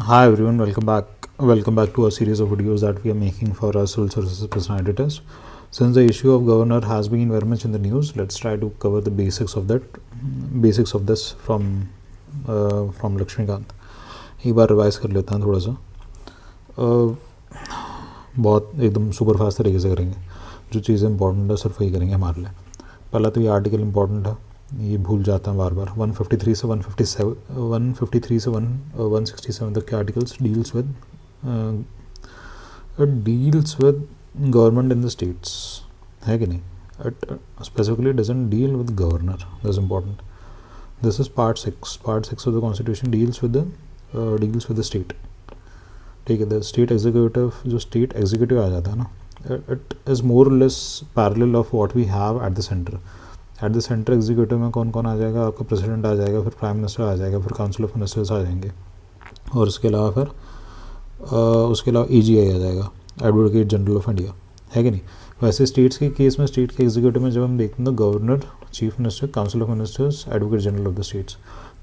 Hi everyone, welcome back. Welcome back to a series of videos that we are making for our civil services personality test. Since the issue of governor has been very much in the news, let's try to cover the basics of this from Laxmikant. एक बार revise कर लेता हैं थोड़ा सा. बहुत एकदम super fast तरीके से करेंगे. जो चीज़ें इंपॉर्टेंट है सिर्फ वही करेंगे हमारे लिए. पहला तो ये आर्टिकल इंपॉर्टेंट है, ये भूल जाता है बार बार. 153 से 167 तक के articles deals with government in the states, है कि नहीं. It specifically doesn't deal with governor. That is important. This is part 6 of the constitution deals with the state. ठीक है. द स्टेट एग्जीक्यूटिव, जो स्टेट एग्जीक्यूटिव आ जाता है ना, it is more or less parallel of what we have at the centre. At the centre executive में कौन कौन आ जाएगा? आपका प्रेसिडेंट आ जाएगा, फिर प्राइम मिनिस्टर आ जाएगा, फिर काउंसिल ऑफ मिनिस्टर्स आ जाएंगे, और उसके अलावा EGI आ जाएगा, एडवोकेट जनरल ऑफ इंडिया, है कि नहीं. वैसे स्टेट्स के केस में, स्टेट के एग्जीक्यूटिव में जब हम देखते हैं तो governor, chief minister, council of ministers, advocate general of the states.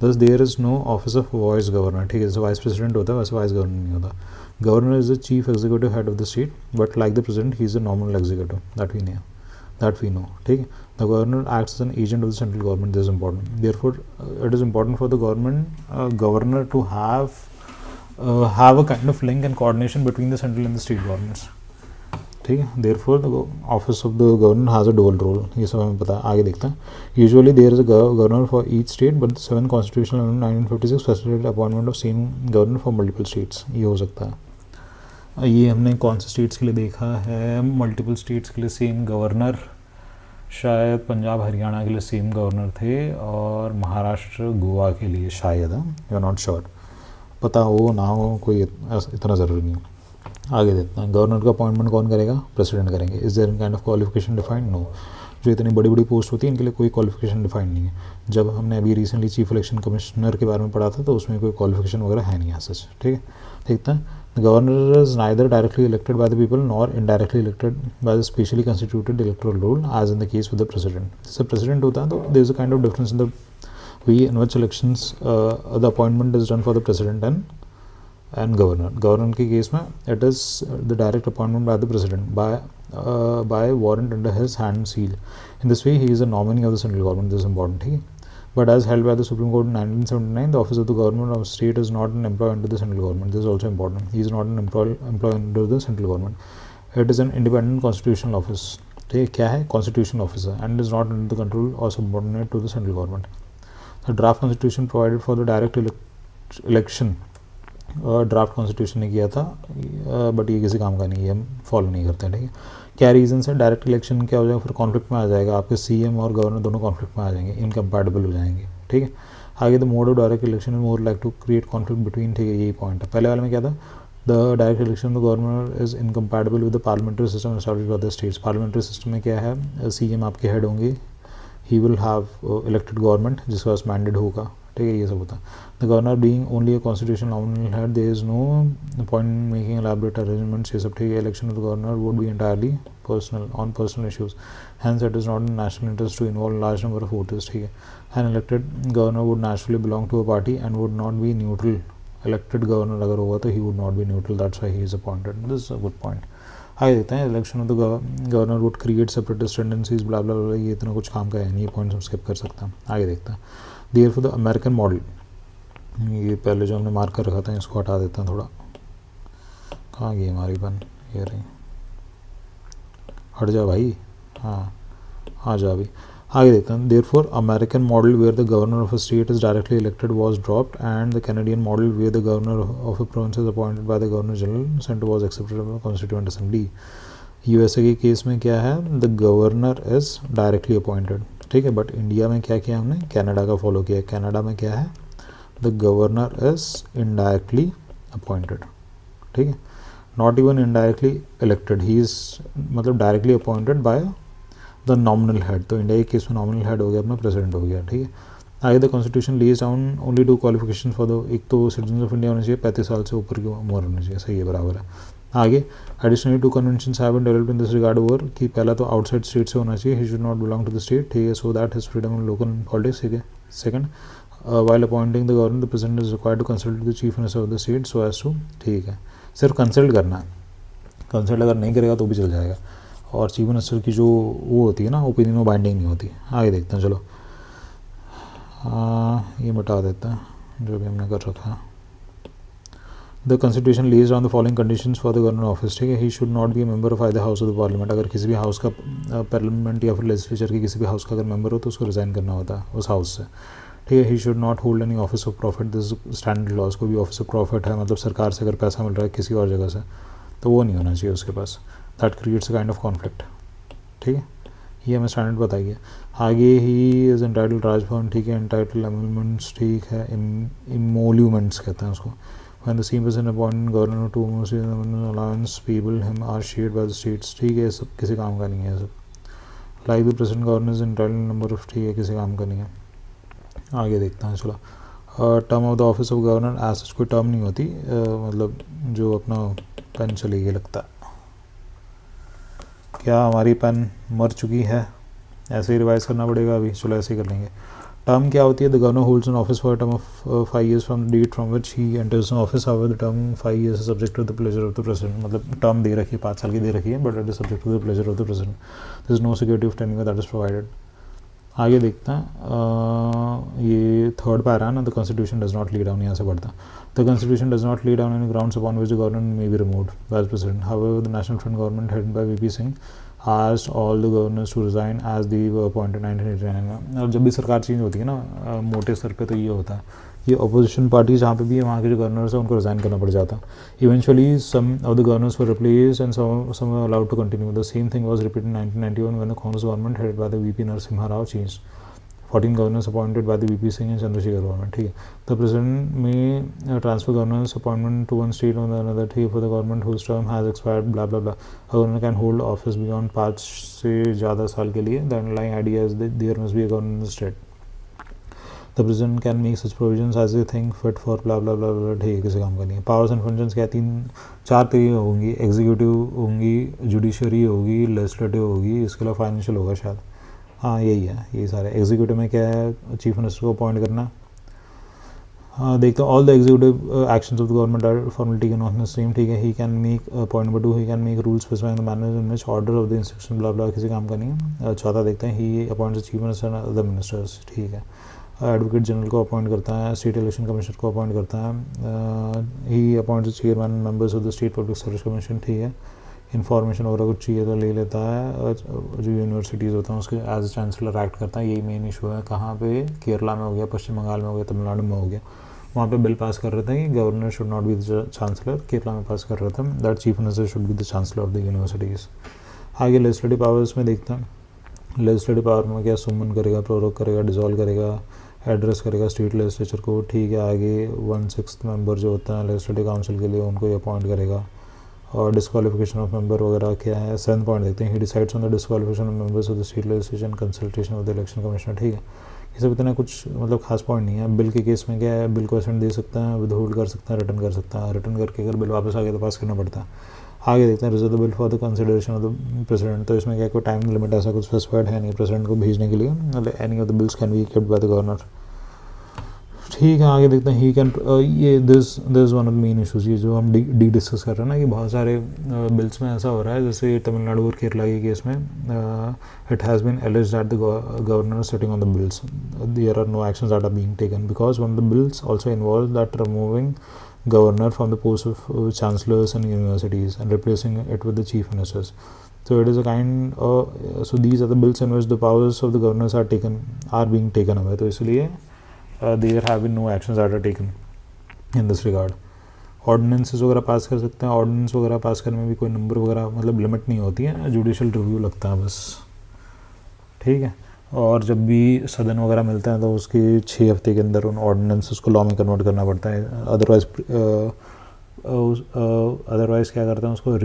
Thus there is no office of vice governor. ठीक है. जैसे वाइस प्रेसिडेंट होता है वैसे वाइस गवर्नर नहीं होता. Governor is the chief executive head of the state, but like the president he is the nominal executive that we know. ठीक है. The governor acts as an agent of the central government. This is important. Therefore, it is important for the governor to have a kind of link and coordination between the central and the state governments. ठीक है. Therefore, the office of the governor has a dual role. ये सब हमें पता है. आगे देखते हैं. Usually there is a governor for each state, but the 7th constitutional amendment 1956 facilitated appointment of same governor for multiple states. ये हो सकता है. ये हमने कौन से स्टेट्स के लिए देखा है? मल्टीपल स्टेट्स के लिए सेम गवर्नर. शायद पंजाब हरियाणा के लिए सेम गवर्नर थे, और महाराष्ट्र गोवा के लिए शायद. You are not sure. पता हो ना हो, कोई इतना ज़रूरी नहीं. आगे देखते हैं. गवर्नर का अपॉइंटमेंट कौन करेगा? प्रेसिडेंट करेंगे. Is there any kind of qualification defined? No. जो इतनी बड़ी बड़ी पोस्ट होती है इनके लिए कोई क्वालिफिकेशन डिफाइंड नहीं है. जब हमने अभी रिसेंटली चीफ इलेक्शन कमिश्नर के बारे में पढ़ा था तो उसमें कोई क्वालिफिकेशन वगैरह है नहीं सच. ठीक है. देखते हैं. The governor is neither directly elected by the people nor indirectly elected by the specially constituted electoral roll, as in the case with the president. जैसे president होता है तो there is a kind of difference in the way in which elections the appointment is done for the president and governor. Governor के case में it is the direct appointment by the president by warrant under his hand and seal. In this way he is a nominee of the central government. This is important. ठीक है. But as held by the Supreme Court in 1979, the office of the governor of state is not an employee under the central government. This is also important. He is not an employee under the central government. It is an independent constitutional office. ठीक है. क्या है? constitutional officer, and is not under the control or subordinate to the central government. The draft constitution provided for the direct election. Draft constitution ने किया था, but ये किसी काम का नहीं है, हम फॉलो नहीं करते हैं. ठीक है. क्या रीज़न है? डायरेक्ट इलेक्शन क्या हो जाएगा? फिर कॉन्फ्लिक्ट में आ जाएगा. आपके CM और गवर्नर दोनों कॉन्फ्लिक्ट में आ जाएंगे, इनकम्पैटिबल हो जाएंगे. ठीक है. आगे the mode of direct election is more like to create conflict between. ठीक है. यही पॉइंट है. पहले वाले में क्या था? The direct election the governor is incompatible with the parliamentary system established by the states. Parliamentary system में क्या है? CM आपके हेड होंगे, he will have elected government जिसके पास मैंडेट होगा. ठीक है. ये सब होता है. The governor being only a constitutional nominal head, there is no point making elaborate arrangements. ये सब. ठीक है. Election of the governor would be entirely personal on personal issues. Hence it is not in national interest to involve large number of voters. ठीक है. An elected governor would naturally belong to a party and would not be neutral. Elected governor अगर होगा तो he would not be neutral. That's why he is appointed. This is a good point. आगे देखते हैं. Election of the governor would create separatist tendencies, blah blah blah. ये इतना कुछ काम का है नहीं, ये पॉइंट्स हम स्किप कर सकते हैं. आगे देखते हैं. Therefore the American model. ये पहले जो हमने मार्क कर रखा था इसको हटा देते हैं थोड़ा. कहाँ गई हमारी बन? ये रही. हट जा भाई. हाँ, आ जा अभी. आगे देखते हैं. Therefore American model where the governor of a state is directly elected was dropped, and the Canadian model where the governor of a province is appointed by the governor general centre was accepted by constituent assembly. USA के case में क्या है? The governor is directly appointed. ठीक है. But India में क्या किया हमने? कनाडा का फॉलो किया. कनाडा में क्या है? The governor is indirectly appointed. ठीक है. Not even indirectly elected, he is मतलब directly appointed by the nominal head. तो इंडिया के केस में नॉमिनल हेड हो गया अपना प्रेसिडेंट हो गया. ठीक है. आगे the constitution lays down only 2 qualification for the. एक तो सिटीजन ऑफ इंडिया होना चाहिए, 35 साल से ऊपर की उम्र होनी चाहिए. सही है, बराबर है. आगे additionally 2 conventions have been developed in this regard over, कि पहला तो आउटसाइड स्टेट से होना चाहिए, he should not belong to the state. ठीक है. So that his freedom in local politics. ठीक है. Second, while appointing the governor the president is required to consult the chief minister of the state so as to, ठीक है, सिर्फ consult करना है, consult अगर नहीं करेगा तो भी चल जाएगा। और चीफ मिनिस्टर की जो वो होती है ना ओपिनियन, वो बाइंडिंग नहीं होती। आगे देखते हैं, चलो ये मिटा देता है जो भी हमने कर रखा है। The constitution lays down the following conditions for the governor office, ठीक है। He should not be member of either house of the parliament, अगर किसी भी हाउस का पार्लियामेंट या फिर लेजिस्लेचर के किसी भी हाउस का अगर मेंबर हो तो उसको रिज़ाइन करना होता है उस हाउस से, ठीक है। He should not hold any office of profit, this standard laws, को भी ऑफिस ऑफ प्रॉफिट है मतलब सरकार से अगर पैसा मिल रहा है किसी और जगह से तो वो नहीं होना चाहिए उसके पास, that creates a kind of conflict, ठीक है। ये हमें स्टैंडर्ड बताइए। आगे ही इज एंटाइटल राजभवन, ठीक है, एंटाइटल एमोल्यूमेंट्स, ठीक है, इमोल्यूमेंट्स कहते हैं उसको। When the same person appointed governor to alliance people him are shared by the states, ठीक है, ये सब किसी काम का नहीं है, सब like the president governor is entitle number of, ठीक है, किसी काम का नहीं है। आगे देखते हैं, चलो term of the office of governor, ऐसा कोई टर्म नहीं होती, मतलब जो अपना पेन चलेगी लगता है। क्या हमारी पेन मर चुकी है? ऐसे ही रिवाइज करना पड़ेगा अभी, चलो ऐसे ही कर लेंगे। टर्म क्या होती है? The governor holds an office for term of 5 years from the date from which he enters office, however the term 5 years subject to the pleasure of the president, मतलब टर्म दे रखी है 5 साल की दे रखी है, but it is subject to the pleasure of the president, this is no security of tenure that is provided. आगे देखते हैं, ये थर्ड पैरा है ना, the constitution does not lie down, यहाँ से पढ़ता the constitution does not lie down any grounds upon which the governor may be removed by the president, however the national front government headed by VP Singh asked all the governors to resign as they were appointed 1989 में। और जब भी सरकार change होती है ना मोटे स्तर पे तो ये होता है, ये अपोजिशन पार्टी जहाँ पे भी है वहाँ के जो गवर्नर्स हैं उनको रिज़ाइन करना पड़ जाता है। Eventually some of the governors were replaced and some were allowed to continue, the same thing was repeated in 1991 when the Congress government headed by the VP Narasimha Rao changed 14 governors appointed by the VP Singh and Chandrasekhar government, ठीक है। The president may transfer governors appointment to one state or the another, ठीक है, for the government whose term has expired, blah blah blah. A governor can hold office beyond 5 से ज़्यादा साल के लिए. The underlying idea is that there must be a governor in the state. The president can make such provisions as they think fit for blah blah blah blah, ठीक है, किसी काम का नहीं है। Powers and functions क्या 4 तरीके होंगी, एग्जीक्यूटिव होंगी, जुडिशरी होगी, लेजिस्लेटिव होगी, इसके अलावा फाइनेंशियल होगा शायद, हाँ यही है, यही सारे। एग्जीक्यूटिव में क्या है? चीफ मिनिस्टर को अपॉइंट करना। देखते हैं, all the executive actions of the government are formally taken on the same, ठीक है। He can make point number 2, he can make rules specifying the manner in which order of the instruction blah blah, किसी काम का नहीं है। चौथा देखते हैं, he appoints chief minister and other ministers, ठीक है। एडवोकेट जनरल को अपॉइंट करता है, स्टेट इलेक्शन कमीशन को अपॉइंट करता है। ही appoints chairman members of the state public service commission, ठीक है। इन्फॉर्मेशन वगैरह कुछ चाहिए तो ले लेता है। जो यूनिवर्सिटीज़ होता हैं उसके एज ए चांसलर एक्ट करता है, यही मेन इशू है। कहाँ पे? केरला में हो गया, पश्चिम बंगाल में हो गया, तमिलनाडु में हो गया, वहाँ पे बिल पास कर रहे थे कि governor should not be the chancellor. Kerala में पास कर रहे थे that chief minister should be the chancellor of the universities. आगे लेजिस्लेटिव पावर्स में देखते हैं। लेजिस्लेटिव पावर में क्या? सुमन करेगा, प्रोरोग करेगा, डिसॉल्व करेगा, एड्रेस करेगा स्टेट लेजिस्लेचर को, ठीक है। आगे 1/6 मेंबर जो होता है लेजिस्लेटिव काउंसिल के लिए, उनको ये अपॉइंट करेगा। और डिस्क्वालिफिकेशन ऑफ मेंबर वगैरह क्या है? 7th पॉइंट देखते हैं, he decides on the disqualification of members of the state legislation consultation of the election commissioner, ठीक है। ये सब इतना कुछ मतलब खास पॉइंट नहीं है। बिल के केस में क्या है? बिल को असेंट दे सकता है, विद होल्ड कर सकता है, रिटर्न कर सकता है। रिटर्न करके अगर बिल वापस आ गया तो पास करना पड़ता है। आगे देखते हैं, reserve the bill for the consideration of the president, तो इसमें क्या कोई टाइम लिमिट ऐसा कुछ स्पेसिफाइड है नहीं प्रेसिडेंट को भेजने के लिए, मतलब any of the bills can be kept bye the governor, ठीक है। आगे देखते हैं, ही कैन ये this one of the main issues, ये जो हम डी डिस्कस कर रहे हैं ना कि बहुत सारे बिल्स में ऐसा हो रहा है, जैसे तमिलनाडु और केरला के केस में it has been alleged that the governor sitting on the bills, there are no actions that are being taken because one of the bills also involve that removing governor from the post of chancellors and universities and replacing it with the chief ministers. So it is a kind so these are the bills in which the powers of the governors are being taken away. तो इसलिए there have been no actions that are taken in this regard. Ordinances वगैरह पास कर सकते हैं। Ordinance वगैरह पास करने में भी कोई नंबर वगैरह मतलब लिमिट नहीं होती है, जुडिशल रिव्यू लगता है बस, ठीक है। और जब भी सदन वगैरह मिलते हैं तो उसके 6 हफ्ते के अंदर उन ऑर्डिनेंसेस को लॉ में कन्वर्ट करना पड़ता है। अदरवाइज़ क्या करते हैं, उसको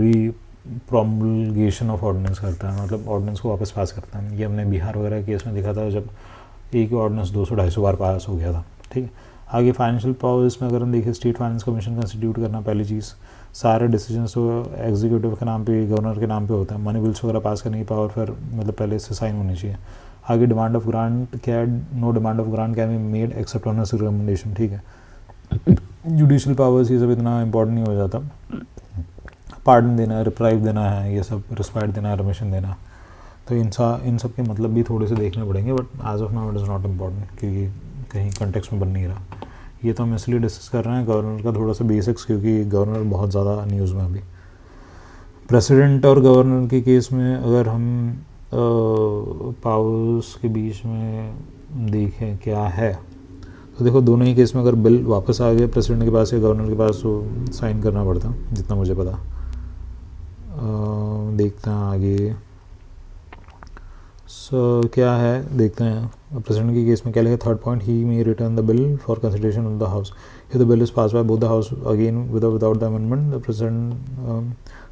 प्रोमulgation ऑफ ऑर्डिनेंस करता है, मतलब ऑर्डिनेंस को वापस पास करता है। ये हमने बिहार वगैरह केस में देखा था, जब एक ही ऑर्डिनेंस 200-250 बार पास हो गया था, ठीक है। आगे फाइनेंशियल पावर्स में अगर हम देखें, स्टेट फाइनेंस कमीशन कंस्टिट्यूट करना पहली चीज़। सारे डिसीजन तो एग्जीक्यूटिव के नाम पे, गवर्नर के नाम पे होता है। मनी बिल्स वगैरह पास करने की पावर फिर मतलब पहले से साइन होनी चाहिए। आगे डिमांड ऑफ ग्रांट क्या है, no demand of grant can be made except on recommendation, ठीक है। जुडिशल पावर्स ये सब इतना इंपॉर्टेंट नहीं हो जाता, पार्डन देना है, रिप्राइव देना है, ये सब रिस्पाइट देना है, रिमिशन देना है, तो इन सब के मतलब भी थोड़े से देखने पड़ेंगे, but as of now it is not important क्योंकि कहीं कंटेक्स्ट में बन नहीं रहा। ये तो हम इसलिए डिस्कस कर रहे हैं गवर्नर का थोड़ा सा बेसिक्स, क्योंकि गवर्नर बहुत ज़्यादा न्यूज़ में अभी। प्रेसिडेंट और गवर्नर के केस में अगर हम पावर्स के बीच में देखें क्या है, तो देखो दोनों ही केस में अगर बिल वापस आ गया प्रेसिडेंट के पास या गवर्नर के पास, तो साइन करना पड़ता जितना मुझे पता। देखते हैं आगे। क्या है देखते हैं। प्रेसिडेंट के केस में क्या लिखा, third point, he may return the bill for consideration of the house if the bill is pass by both the house again without the amendment the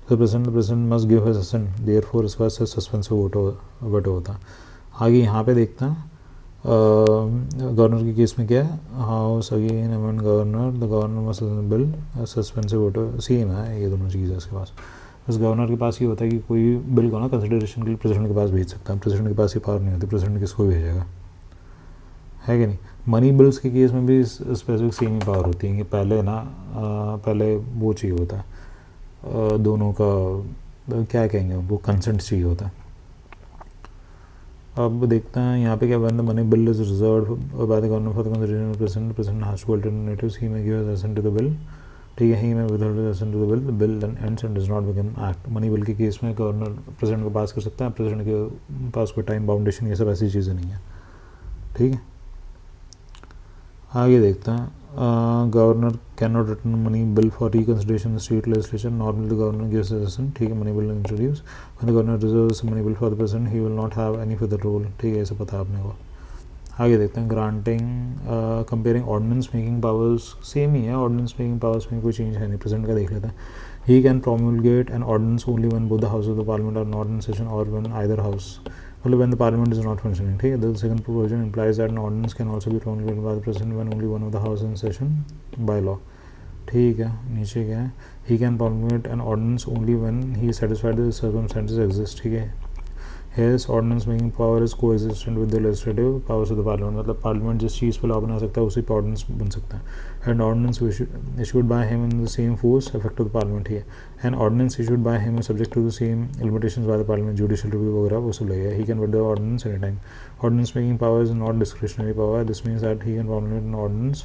president must give his assent, therefore इसके बाद suspensive vote होता है। आगे यहाँ पे देखते हैं governor के केस में क्या है, house again amend governor, the governor must bill, suspensive vote, same है ये दोनों चीज़ें इसके पास। बस गवर्नर के पास ये होता है कि कोई बिल को ना कंसिडरेशन के लिए प्रेसिडेंट के पास भेज सकता है, प्रेसिडेंट के पास ये पावर नहीं होती, प्रेसिडेंट किसको भेजेगा, है कि नहीं। मनी बिल्स के केस में भी स्पेसिफिक सेम ही पावर होती है कि पहले ना पहले वो चाहिए होता है, दोनों का क्या कहेंगे वो कंसेंट चाहिए होता है। अब देखते हैं यहाँ पे क्या बंदा, money bill is reserve by the governor for the consideration president, president has two alternatives, he may give his assent to the bill, ठीक है, he may without assent to the bill then ends and does not become act. Money bill के case में governor president को pass कर सकता है, president के पास कोई टाइम बाउंडेशन ये सब ऐसी चीज़ें नहीं है, ठीक है। आगे देखते हैं, governor can not return money bill for reconsideration state legislature, normally the governor gives his assent, ठीक है, money bill introduce, when the governor reserves money bill for the president he will not have any further role, ठीक है, ये सब पता है आपने को। आगे देखते हैं, granting comparing ordinance making powers, same ही है, ऑर्डिनेंस मेकिंग पावर्स में कोई चेंज है नहीं। प्रेसिडेंट का देख लेते हैं, he can promulgate an ordinance only when both the house of the parliament are not in session और व्हेन आइदर हाउस, मतलब when the parliament is not functioning, ठीक है। The second provision implies that an ordinance can also be promulgated by the president when only one of the house in session by law, ठीक है। नीचे क्या है, he can promulgate an ordinance only when he is satisfied that the circumstances exist, ठीक है। His ordinance making power is coexistent with the legislative powers of the parliament, मतलब parliament जिस चीज़ पर लॉ बना सकता है उसी पर ऑर्डिनेंस बन सकता है। And ordinance issued by him in the same force effect of the parliament, ही है। And ordinance issued by him is subject to the same limitations by the parliament, judicial review वगैरह वो सब लगेगा। he can withdraw ordinance any time. Ordinance making power is not discretionary power, this means that he can promulgate an ordinance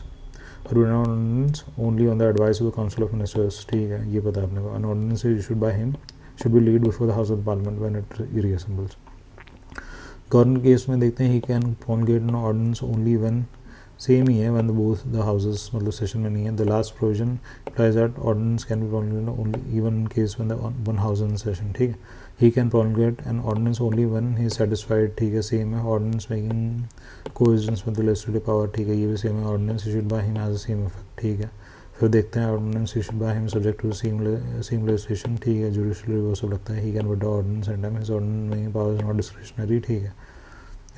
or withdraw an ordinance only on the advice of the council of ministers, ठीक है, ये पता है आपने को। An ordinance is issued by him should be laid before the house of the parliament when it reassembles. Governor case में देखते हैं, he can promulgate an ordinance only when, same ही है, when both the houses मतलब सेशन में नहीं है। The last provision implies that ordinance can be promulgated only even in case when the one house is in session, ठीक है। he can promulgate an ordinance only when he is satisfied, ठीक है, same है। ordinance making coexistence with the legislative power, ठीक है, ये भी same है। ordinance issued by him has the same effect, ठीक है। फिर देखते हैं, ordinance issued by him subject to same legislation, ठीक है, जुडिशियल रिव्यू सब लगता है। He can withdraw ordinance and time, his ordinance making power is not discretionary, ठीक है।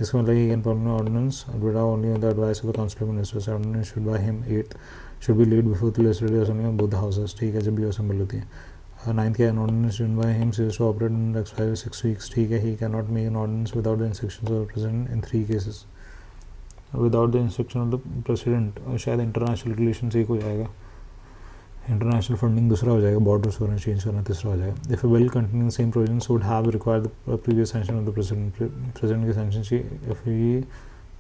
इसका मतलब he can promulgate ordinance withdraw only on the advice of the council of ministers. Ordinance issued by him 8 should be laid before the legislative assembly of both houses, ठीक है, जब भी assemble होती है। 9th क्या है, ordinance issued by him cease to operate in next 5-6 weeks, ठीक है। He can not make an ordinance without the instructions of the president in 3 cases, without the instruction of the president. शायद international relation एक हो जाएगा, international funding दूसरा हो जाएगा, borders करना चेंज करना तीसरा हो जाएगा। If a bill containing same provisions would have required the previous sanction of the president, president के सैंक्शन चाहिए। If he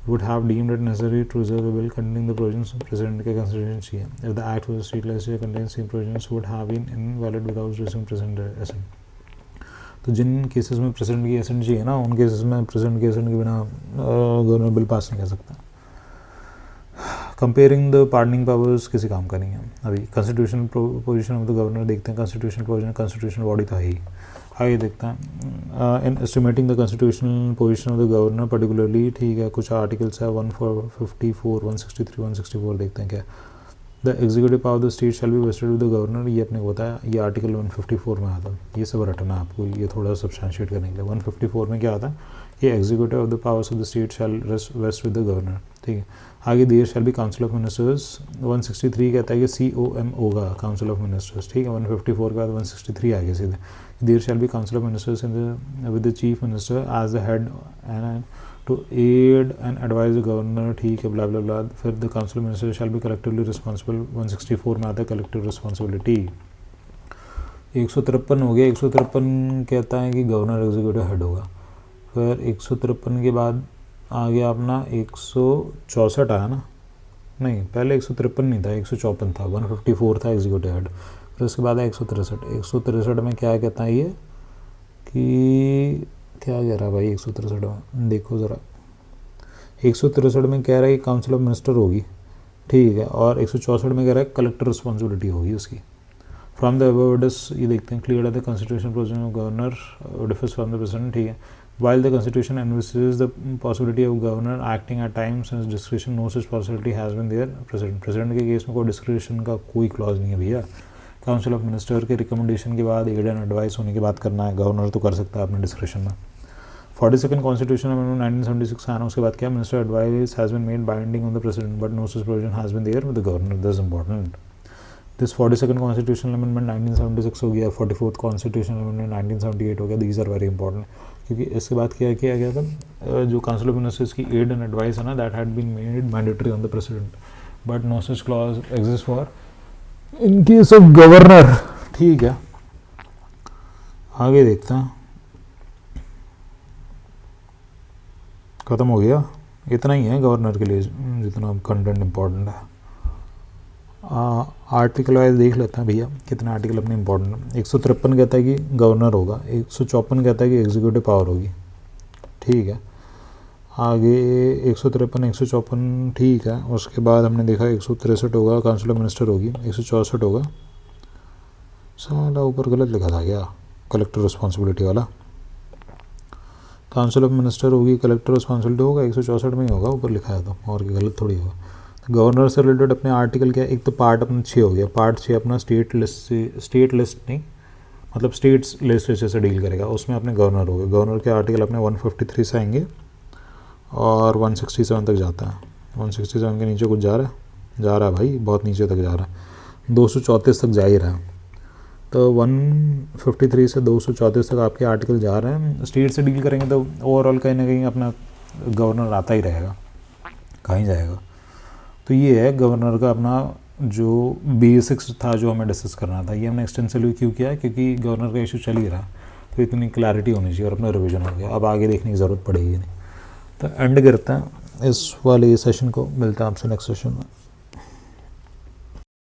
would have deemed it necessary to reserve the bill containing the provisions, president के consideration चाहिए। If the act was state legislature containing same provisions would have been invalid without receiving president assent. तो जिन cases में president की assent चाहिए ना, उन cases में प्रेसिडेंट के असेंट के बिना गवर्नर बिल पास नहीं कर सकता। कंपेयरिंग द पार्डनिंग पावर्स किसी काम का नहीं है। अभी constitutional position of the governor देखते हैं, कॉन्स्टिट्यूशनल पोजीशन, कॉन्स्टिट्यूशनल बॉडी था ही। आगे देखते हैं, in estimating the constitutional position of the governor particularly, ठीक है, कुछ आर्टिकल्स है 154, 163, 164 देखते हैं क्या। The executive power of the state shall be wasted with the governor, ये अपने को बताया, ये आर्टिकल 154 में आता है। ये सब रटना है आपको, ये थोड़ा सब्सटेंशिएट करने के लिए। 154 में क्या आता है, ये executive of the powers of the state shall vest with the governor, ठीक है। आगे there shall be council of ministers, 163 कहता है कि COM होगा काउंसिल ऑफ मिनिस्टर्स, ठीक है। 154 के बाद 163 आ गया सीधे। There shall be council of ministers with the chief minister as the head and to aid and advise the governor, ठीक है, ब्ला ब्ला ब्ला। फिर the council minister shall be collectively responsible, 164 में आता है कलेक्टिव रिस्पॉन्सिबिलिटी। 153 हो गया, 153 कहता है कि गवर्नर एग्जीक्यूटिव हेड होगा। फिर 153 के बाद आ गया अपना 164 आया ना, नहीं पहले 153 नहीं था, 154 था, 154 था एग्जीक्यूटिव हेड। फिर उसके बाद है 163। 163 में क्या कहता है ये कि क्या कह रहा है भाई 163 में, देखो ज़रा। 163 में कह रहा है कि काउंसिल ऑफ मिनिस्टर होगी, ठीक है, और 164 में कह रहा है कलेक्टर रिस्पॉन्सिबिलिटी होगी उसकी। फ्रॉम द अबोर्डस ये देखते हैं, clear the constitution provision of governor differs from the president, ठीक है। While the Constitution envisages the possibility of governor acting at times as discretion, no such possibility has been there. President के case में कोई description का कोई clause नहीं है भैया। काउंसिल ऑफ मिनिस्टर के रिकमेंडेशन के बाद, एड एंड एडवाइस होने के बाद करना है, गवर्नर तो कर सकता है अपने डिस्क्रिप्शन में। 42nd कॉन्स्टिट्यूशन अमेंडमेंट 1976 आना, उसके बाद क्या, minister advice has been made binding on the president but no such provision has been there with the governor, this is important. This 42nd constitutional amendment 1976 हो गया, 44th कॉन्स्टिट्यूशनल अमेंडमेंट 1978 हो गया, these are very important, क्योंकि इसके बाद क्या किया गया था, जो काउंसिल ऑफ मिनिस्टर्स की एड एंड एडवाइस है ना, that had been made mandatory on the president but no such clause exist for in case of governor, ठीक है। आगे देखते हैं, ख़त्म हो गया, इतना ही है गवर्नर के लिए जितना कंटेंट इंपॉर्टेंट है। आर्टिकल वाइज देख लेते हैं भैया, कितना आर्टिकल अपने इंपॉर्टेंट है। 153 कहता है कि गवर्नर होगा, 154 कहता है कि एग्जीक्यूटिव पावर होगी, ठीक है। आगे 153 154 ठीक है। उसके बाद हमने देखा 163 होगा, काउंसिल ऑफ मिनिस्टर होगी, 164 होगा, साला ऊपर गलत लिखा था क्या, कलेक्टर रिस्पॉन्सिबिलिटी वाला। काउंसिल ऑफ मिनिस्टर होगी, कलेक्टर रिस्पॉन्सिबिलिटी होगा, 164 में ही होगा, ऊपर लिखा है तो, और गलत थोड़ी होगा। गवर्नर से रिलेटेड अपने आर्टिकल क्या है, एक तो पार्ट अपना 6 हो गया, पार्ट 6 अपना स्टेट लिस्ट से, स्टेट लिस्ट नहीं मतलब स्टेट्स लेजिस्लेचर से डील करेगा, उसमें अपने गवर्नर हो गए। गवर्नर के आर्टिकल अपने 153 से आएंगे और 167 तक जाता है। 167 के नीचे कुछ जा रहा है भाई, बहुत नीचे तक जा रहा है, 234 तक जा ही रहा है। तो 153 से 234 तक आपके आर्टिकल जा रहे हैं। स्टेट से डील करेंगे तो ओवरऑल कहीं ना कहीं अपना गवर्नर आता ही रहेगा, कहीं जाएगा। तो ये है गवर्नर का अपना जो बेसिक्स था जो हमें डिस्कस करना था, ये हमने एक्सटेंसिवली क्यों किया, क्योंकि गवर्नर का इशू चल ही रहा, तो इतनी क्लैरिटी होनी चाहिए और अपना रिवीजन हो गया, अब आगे देखने की ज़रूरत पड़ेगी नहीं। तो एंड करते हैं इस वाले सेशन को, मिलते हैं आपसे नेक्स्ट सेशन में।